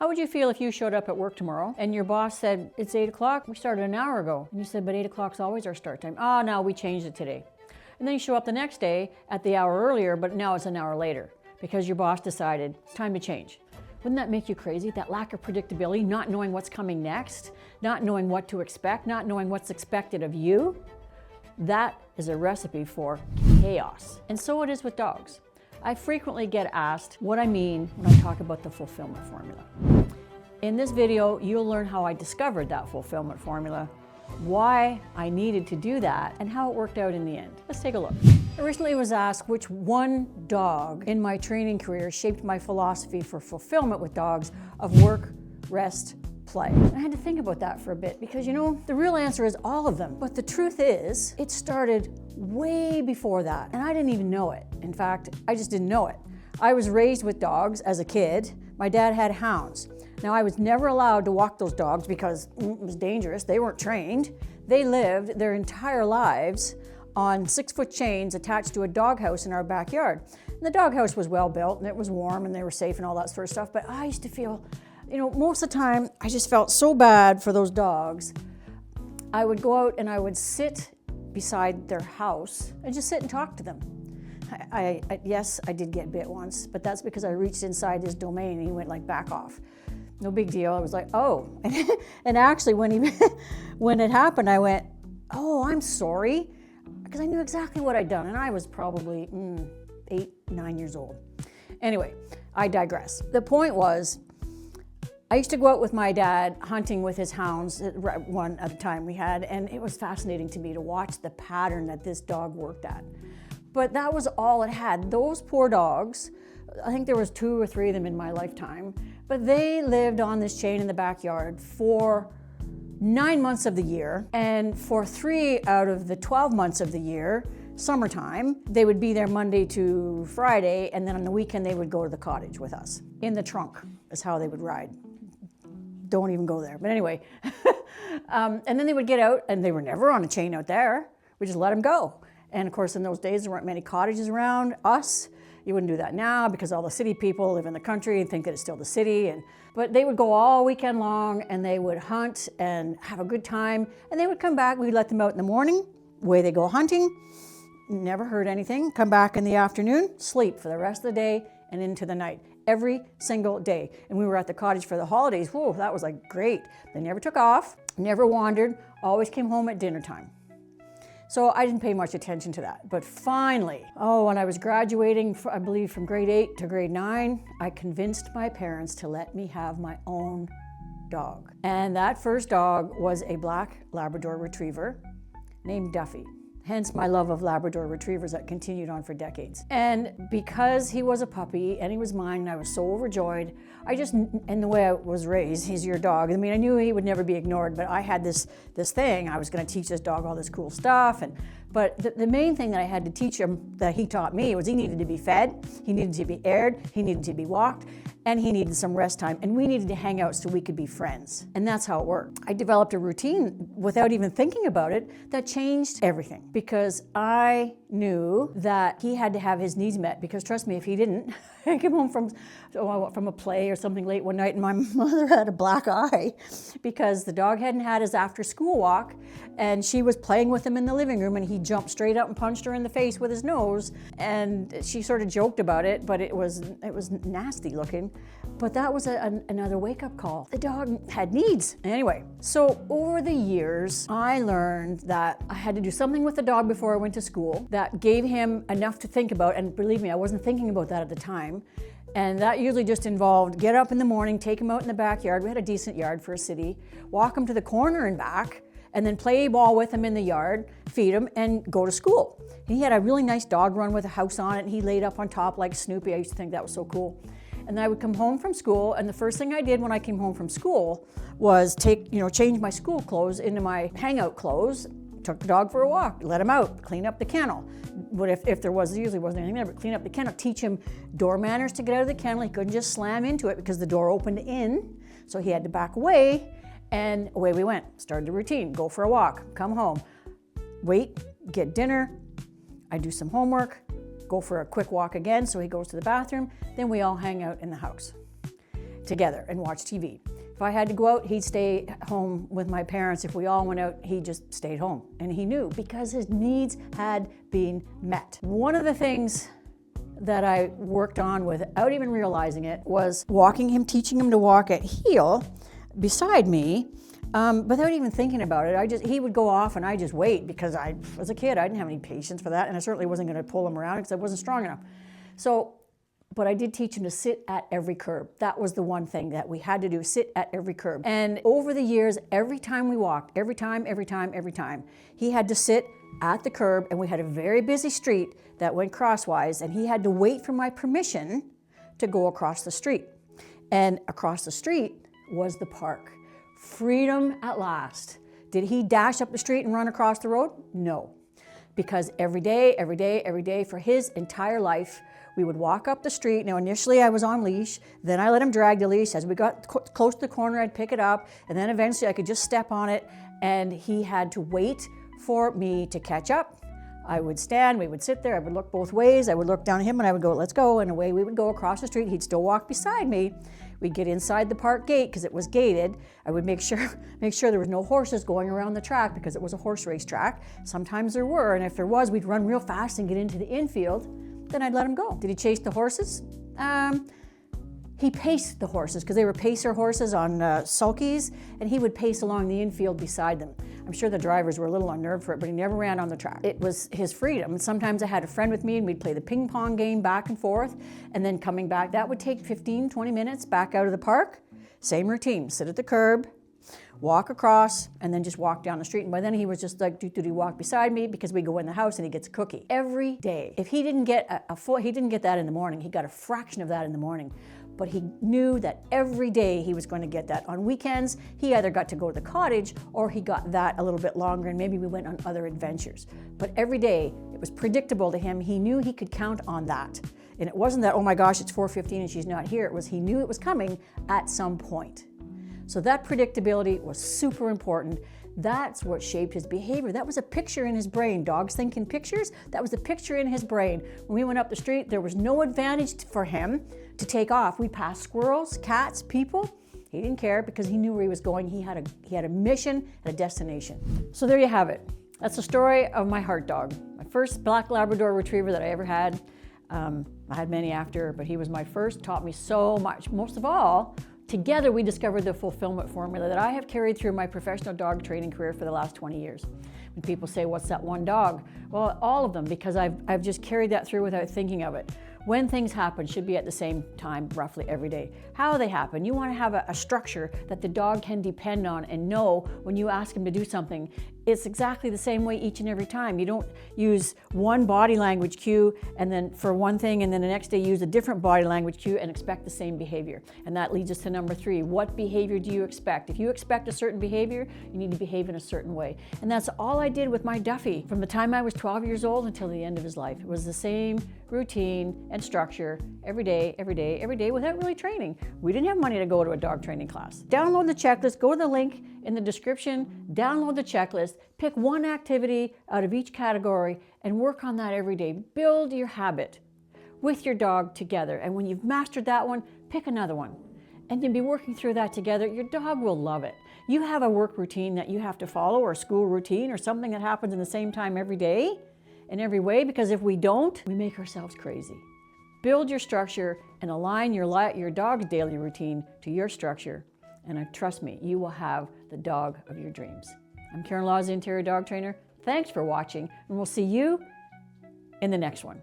How would you feel if you showed up at work tomorrow and your boss said, it's 8 o'clock, we started an hour ago. And you said, but 8 o'clock's always our start time. Oh, no, we changed it today. And then you show up the next day at the hour earlier, but now it's an hour later because your boss decided it's time to change. Wouldn't that make you crazy? That lack of predictability, not knowing what's coming next, not knowing what to expect, not knowing what's expected of you. That is a recipe for chaos. And so it is with dogs. I frequently get asked what I mean when I talk about the fulfillment formula. In this video, you'll learn how I discovered that fulfillment formula, why I needed to do that, and how it worked out in the end. Let's take a look. I recently was asked which one dog in my training career shaped my philosophy for fulfillment with dogs of work, rest, play. And I had to think about that for a bit because, you know, the real answer is all of them. But the truth is, it started way before that, and I didn't even know it. In fact, I just didn't know it. I was raised with dogs as a kid. My dad had hounds. Now, I was never allowed to walk those dogs because it was dangerous. They weren't trained. They lived their entire lives on 6-foot chains attached to a doghouse in our backyard. And the doghouse was well built and it was warm and they were safe and all that sort of stuff. But I used to feel, you know, most of the time, I just felt so bad for those dogs. I would go out and I would sit beside their house and just sit and talk to them. Yes, I did get bit once, but that's because I reached inside his domain and he went like back off. No big deal. I was like, oh. And actually when it happened, I went, oh, I'm sorry. Because I knew exactly what I'd done. And I was probably 8, 9 years old. Anyway, I digress. The point was, I used to go out with my dad hunting with his hounds, one at a time we had, and it was fascinating to me to watch the pattern that this dog worked at. But that was all it had. Those poor dogs, I think there was 2 or 3 of them in my lifetime, but they lived on this chain in the backyard for 9 months of the year, and for 3 out of the 12 months of the year, summertime, they would be there Monday to Friday, and then on the weekend they would go to the cottage with us. In the trunk is how they would ride. Don't even go there, but anyway. And then they would get out, and they were never on a chain out there. We just let them go. And of course, in those days, there weren't many cottages around us. You wouldn't do that now because all the city people live in the country and think that it's still the city. But they would go all weekend long and they would hunt and have a good time. And they would come back. We'd let them out in the morning. Away they go hunting. Never heard anything. Come back in the afternoon, sleep for the rest of the day and into the night. Every single day. And we were at the cottage for the holidays. Whoa, that was like great. They never took off, never wandered, always came home at dinner time. So I didn't pay much attention to that. But finally, when I was graduating, I believe from grade 8 to grade 9, I convinced my parents to let me have my own dog. And that first dog was a black Labrador retriever named Duffy. Hence my love of Labrador retrievers that continued on for decades. And because he was a puppy and he was mine and I was so overjoyed, and the way I was raised, he's your dog. I mean, I knew he would never be ignored, but I had this thing. I was gonna teach this dog all this cool stuff. But the main thing that I had to teach him, that he taught me, was he needed to be fed, he needed to be aired, he needed to be walked, and he needed some rest time, and we needed to hang out so we could be friends. And that's how it worked. I developed a routine without even thinking about it that changed everything because I knew that he had to have his needs met because trust me, if he didn't, I came home from a play or something late one night and my mother had a black eye because the dog hadn't had his after school walk and she was playing with him in the living room and he jumped straight up and punched her in the face with his nose and she sort of joked about it, but it was nasty looking. But that was another wake-up call. The dog had needs. Anyway, so over the years, I learned that I had to do something with the dog before I went to school that gave him enough to think about, and believe me, I wasn't thinking about that at the time. And that usually just involved get up in the morning, take him out in the backyard. We had a decent yard for a city. Walk him to the corner and back, and then play ball with him in the yard, feed him, and go to school. He had a really nice dog run with a house on it, and he laid up on top like Snoopy. I used to think that was so cool. And then I would come home from school, and the first thing I did when I came home from school was change my school clothes into my hangout clothes, took the dog for a walk, let him out, clean up the kennel. But if there usually wasn't anything there, but clean up the kennel, teach him door manners to get out of the kennel. He couldn't just slam into it because the door opened in, so he had to back away, and away we went. Started the routine, go for a walk, come home, wait, get dinner, I do some homework, go for a quick walk again, so he goes to the bathroom, then we all hang out in the house. together and watch TV. If I had to go out, he'd stay home with my parents. If we all went out, he just stayed home. And he knew, because his needs had been met. One of the things that I worked on without even realizing it was walking him, teaching him to walk at heel beside me, without even thinking about it. He would go off and I just wait, because as a kid, I didn't have any patience for that, and I certainly wasn't going to pull him around because I wasn't strong enough. But I did teach him to sit at every curb. That was the one thing that we had to do, sit at every curb. And over the years, every time we walked, every time, he had to sit at the curb, and we had a very busy street that went crosswise, and he had to wait for my permission to go across the street. And across the street was the park. Freedom at last. Did he dash up the street and run across the road? No. Because every day, for his entire life, we would walk up the street. Now, initially I was on leash, then I let him drag the leash. As we got close to the corner, I'd pick it up, and then eventually I could just step on it, and he had to wait for me to catch up. I would stand, we would sit there, I would look both ways, I would look down at him, and I would go, let's go, and away we would go across the street. He'd still walk beside me. We'd get inside the park gate, because it was gated. I would make sure there was no horses going around the track, because it was a horse race track. Sometimes there were, and if there was, we'd run real fast and get into the infield. Then I'd let him go. Did he chase the horses? He paced the horses, because they were pacer horses on sulkies, and he would pace along the infield beside them. I'm sure the drivers were a little unnerved for it, but he never ran on the track. It was his freedom. And sometimes I had a friend with me, and we'd play the ping pong game back and forth, and then coming back, that would take 15, 20 minutes back out of the park. Same routine, sit at the curb, walk across, and then just walk down the street. And by then he was just like, do walk beside me, because we go in the house and he gets a cookie every day. If he didn't get he didn't get that in the morning, he got a fraction of that in the morning. But he knew that every day he was going to get that. On weekends, he either got to go to the cottage, or he got that a little bit longer, and maybe we went on other adventures. But every day, it was predictable to him. He knew he could count on that. And it wasn't that, oh my gosh, it's 4:15 and she's not here. It was, he knew it was coming at some point. So that predictability was super important. That's what shaped his behavior. That was a picture in his brain. Dogs think in pictures. That was a picture in his brain. When we went up the street, there was no advantage for him to take off. We passed squirrels, cats, people. He didn't care, because he knew where he was going. He had a mission and a destination. So there you have it. That's the story of my heart dog. My first black Labrador retriever that I ever had. I had many after, but he was my first, taught me so much. Most of all, together we discovered the fulfillment formula that I have carried through my professional dog training career for the last 20 years. When people say, what's that one dog? Well, all of them, because I've just carried that through without thinking of it. When things happen should be at the same time roughly every day. How they happen, you want to have a structure that the dog can depend on and know when you ask him to do something. It's exactly the same way each and every time. You don't use one body language cue and then for one thing, and then the next day use a different body language cue and expect the same behavior. And that leads us to number 3. What behavior do you expect? If you expect a certain behavior, you need to behave in a certain way. And that's all I did with my Duffy from the time I was 12 years old until the end of his life. It was the same routine and structure every day, without really training. We didn't have money to go to a dog training class. Download the checklist, go to the link in the description, download the checklist, pick one activity out of each category and work on that every day. Build your habit with your dog together. And when you've mastered that one, pick another one. And then be working through that together. Your dog will love it. You have a work routine that you have to follow, or a school routine, or something that happens in the same time every day in every way, because if we don't, we make ourselves crazy. Build your structure and align your dog's daily routine to your structure. And trust me, you will have the dog of your dreams. I'm Karen Laws, the Interior Dog Trainer. Thanks for watching, and we'll see you in the next one.